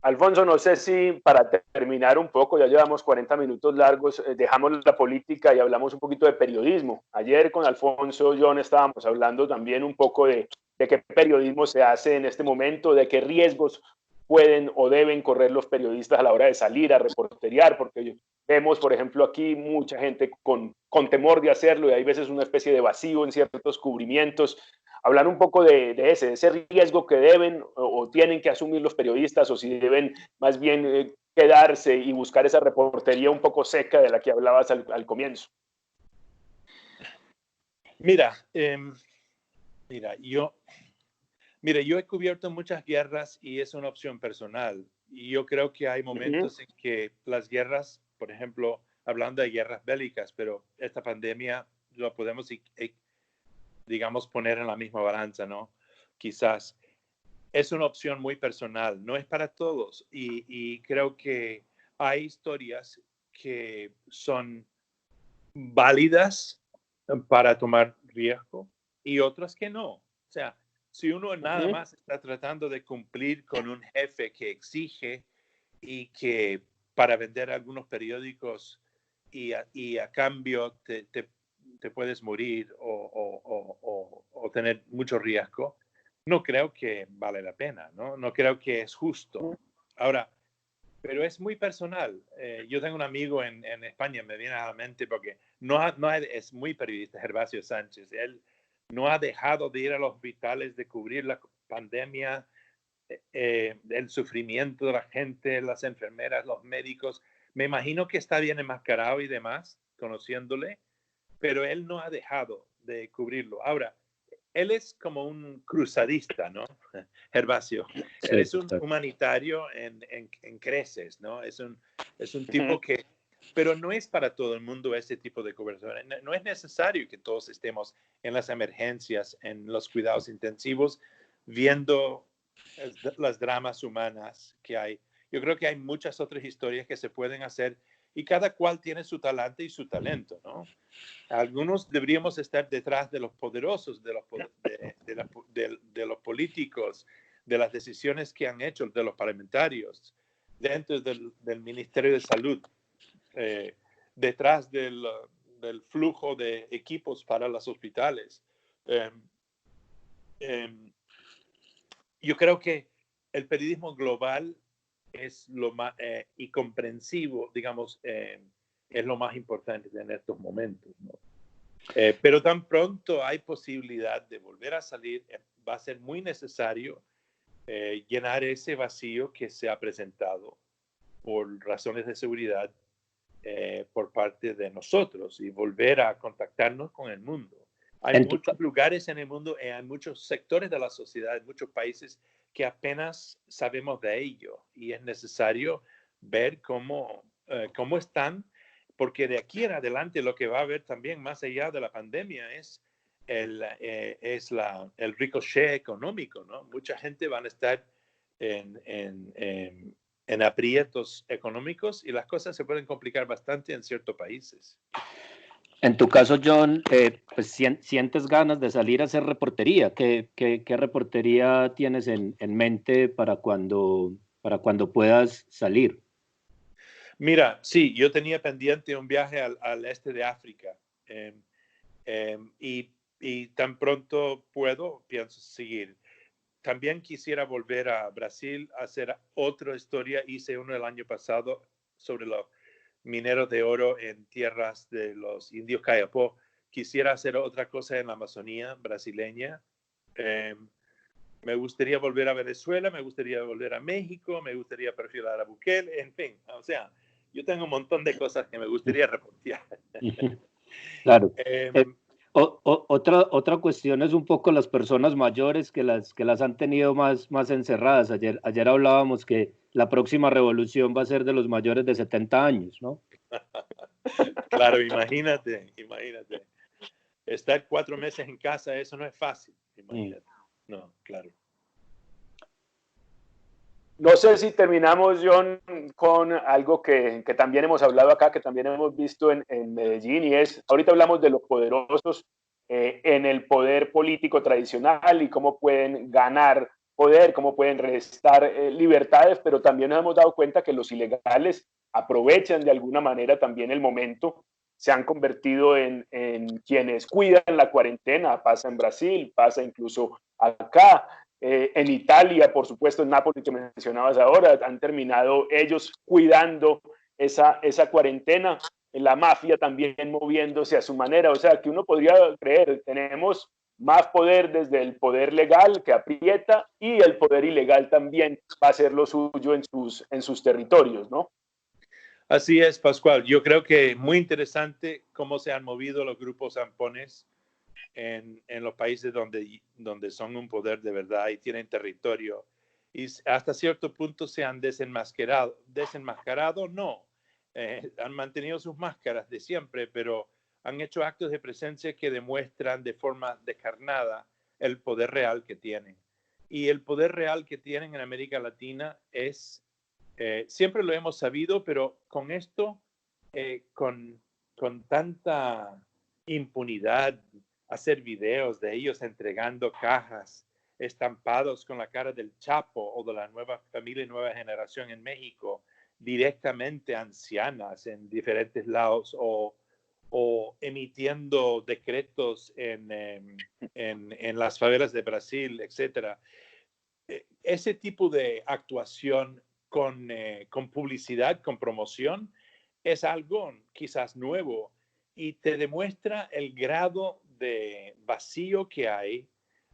S3: Alfonso, no sé si para terminar un poco, ya llevamos 40 minutos largos, dejamos la política y hablamos un poquito de periodismo. Ayer con Alfonso, John, estábamos hablando también un poco de qué periodismo se hace en este momento, de qué riesgos pueden o deben correr los periodistas a la hora de salir a reporterear, porque vemos, por ejemplo, aquí mucha gente con temor de hacerlo y hay veces una especie de vacío en ciertos cubrimientos. Hablar un poco de ese riesgo que deben o tienen que asumir los periodistas, o si deben más bien quedarse y buscar esa reportería un poco seca de la que hablabas al comienzo.
S2: Mira, yo he cubierto muchas guerras y es una opción personal. Y yo creo que hay momentos en que las guerras, por ejemplo, hablando de guerras bélicas, pero esta pandemia lo podemos, digamos, poner en la misma balanza, ¿no? Quizás es una opción muy personal, no es para todos. Y creo que hay historias que son válidas para tomar riesgo y otras que no. O sea, si uno nada más está tratando de cumplir con un jefe que exige y que para vender algunos periódicos y a cambio te puedes morir o tener mucho riesgo, no creo que vale la pena, ¿no? No creo que es justo. Ahora, pero es muy personal. Yo tengo un amigo en España, me viene a la mente porque es muy periodista, Gervasio Sánchez. Él no ha dejado de ir a los hospitales, de cubrir la pandemia, el sufrimiento de la gente, las enfermeras, los médicos. Me imagino que está bien enmascarado y demás, conociéndole, pero él no ha dejado de cubrirlo. Ahora, él es como un cruzadista, ¿no? Gervasio. Sí, él es un humanitario en creces, ¿no? Es un tipo que... Pero no es para todo el mundo ese tipo de cobertura. No es necesario que todos estemos en las emergencias, en los cuidados intensivos, viendo las dramas humanas que hay. Yo creo que hay muchas otras historias que se pueden hacer y cada cual tiene su talante y su talento, ¿no? Algunos deberíamos estar detrás de los poderosos, de los políticos, de las decisiones que han hecho, de los parlamentarios, dentro del Ministerio de Salud, detrás del flujo de equipos para los hospitales. Yo creo que el periodismo global es lo más y comprensivo, digamos, es lo más importante en estos momentos, ¿no? Pero tan pronto hay posibilidad de volver a salir, va a ser muy necesario llenar ese vacío que se ha presentado por razones de seguridad por parte de nosotros y volver a contactarnos con el mundo. Hay muchos lugares en el mundo, hay muchos sectores de la sociedad, en muchos países que apenas sabemos de ello y es necesario ver cómo están, porque de aquí en adelante lo que va a haber también más allá de la pandemia es el ricochet económico, ¿no? Mucha gente van a estar en aprietos económicos y las cosas se pueden complicar bastante en ciertos países.
S1: En tu caso, John, pues sientes ganas de salir a hacer reportería. ¿Qué reportería tienes en mente para cuando puedas salir?
S2: Mira, sí, yo tenía pendiente un viaje al este de África y tan pronto pienso seguir. También quisiera volver a Brasil a hacer otra historia. Hice uno el año pasado sobre los mineros de oro en tierras de los indios Kayapó. Quisiera hacer otra cosa en la Amazonía brasileña. Me gustaría volver a Venezuela, me gustaría volver a México, me gustaría perfilar a Bukele, en fin. O sea, Yo tengo un montón de cosas que me gustaría reportear.
S1: Claro. Otra cuestión es un poco las personas mayores que las han tenido más encerradas. Ayer hablábamos que la próxima revolución va a ser de los mayores de 70 años, ¿no?
S2: Claro, imagínate. Estar 4 meses en casa, eso no es fácil. Imagínate. No, claro.
S3: No sé si terminamos, John, con algo que también hemos hablado acá, que también hemos visto en Medellín, y es, ahorita hablamos de los poderosos en el poder político tradicional y cómo pueden ganar poder, cómo pueden restar libertades, pero también nos hemos dado cuenta que los ilegales aprovechan de alguna manera también el momento, se han convertido en quienes cuidan la cuarentena, pasa en Brasil, pasa incluso acá. En Italia, por supuesto, en Nápoles, que mencionabas ahora, han terminado ellos cuidando esa cuarentena, la mafia también moviéndose a su manera. O sea, que uno podría creer, tenemos más poder desde el poder legal que aprieta y el poder ilegal también va a hacer lo suyo en sus territorios, ¿no?
S2: Así es, Pascual. Yo creo que muy interesante cómo se han movido los grupos zampones en los países donde son un poder de verdad y tienen territorio. Y hasta cierto punto se han desenmascarado. Desenmascarado, no. Han mantenido sus máscaras de siempre, pero han hecho actos de presencia que demuestran de forma descarnada el poder real que tienen. Y el poder real que tienen en América Latina es, siempre lo hemos sabido, pero con esto, con tanta impunidad, hacer videos de ellos entregando cajas estampados con la cara del Chapo o de la nueva familia y nueva generación en México, directamente a ancianas en diferentes lados o emitiendo decretos en las favelas de Brasil, etc. Ese tipo de actuación con publicidad, con promoción, es algo quizás nuevo y te demuestra el grado de vacío que hay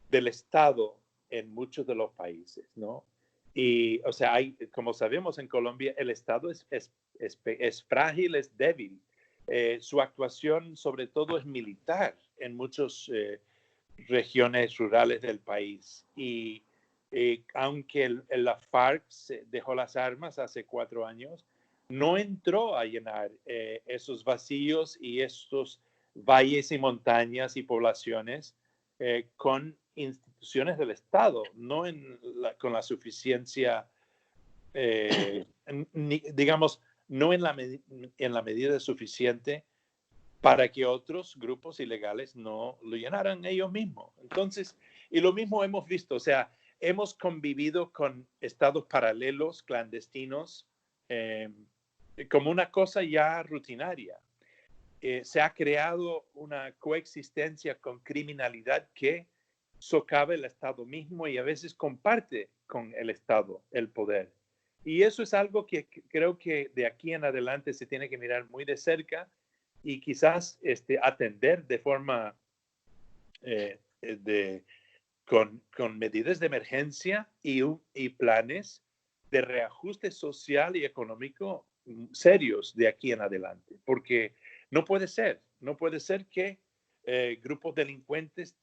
S2: del Estado en muchos de los países, ¿no? Y, o sea, como sabemos en Colombia, el Estado es frágil, es débil. Su actuación, sobre todo, es militar en muchas regiones rurales del país. Y aunque la FARC dejó las armas hace 4 años, no entró a llenar esos vacíos y estos valles y montañas y poblaciones con instituciones del Estado, no con la suficiencia, digamos, no en la medida suficiente para que otros grupos ilegales no lo llenaran ellos mismos. Entonces, y lo mismo hemos visto, o sea, hemos convivido con estados paralelos, clandestinos, como una cosa ya rutinaria. Se ha creado una coexistencia con criminalidad que socava el Estado mismo y a veces comparte con el Estado el poder. Y eso es algo que creo que de aquí en adelante se tiene que mirar muy de cerca y quizás atender de forma con medidas de emergencia y planes de reajuste social y económico serios de aquí en adelante, porque no puede ser que grupos delincuentes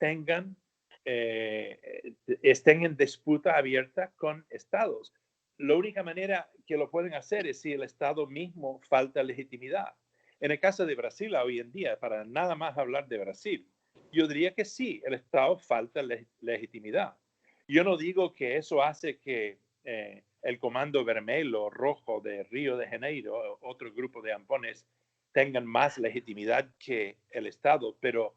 S2: estén en disputa abierta con estados. La única manera que lo pueden hacer es si el Estado mismo falta legitimidad. En el caso de Brasil hoy en día, para nada más hablar de Brasil, yo diría que sí, el Estado falta legitimidad. Yo no digo que eso hace que el Comando Vermelho o Rojo de Río de Janeiro, otro grupo de ampones, tengan más legitimidad que el Estado, pero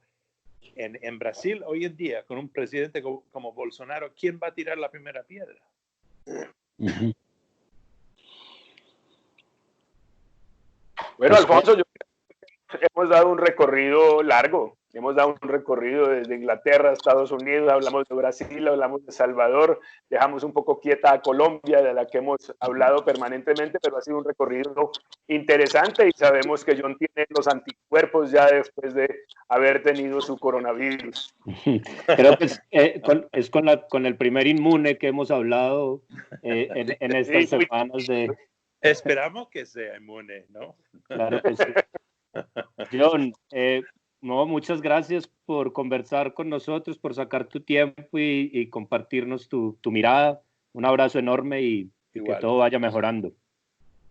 S2: en Brasil hoy en día, con un presidente como Bolsonaro, ¿quién va a tirar la primera piedra?
S3: Uh-huh. Bueno, Alfonso, hemos dado un recorrido largo. Hemos dado un recorrido desde Inglaterra a Estados Unidos, hablamos de Brasil, hablamos de Salvador, dejamos un poco quieta a Colombia, de la que hemos hablado permanentemente, pero ha sido un recorrido interesante y sabemos que John tiene los anticuerpos ya después de haber tenido su coronavirus.
S1: Creo que es con el primer inmune que hemos hablado en estas semanas
S2: Esperamos que sea inmune, ¿no?
S1: Claro que sí. John, no, muchas gracias por conversar con nosotros, por sacar tu tiempo y compartirnos tu mirada. Un abrazo enorme y que todo vaya mejorando.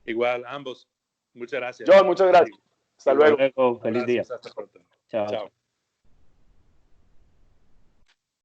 S2: Igual, ambos. Muchas gracias.
S3: John, muchas gracias. Hasta luego.
S1: Feliz día.
S2: Hasta pronto.
S1: Chao.
S2: Chao.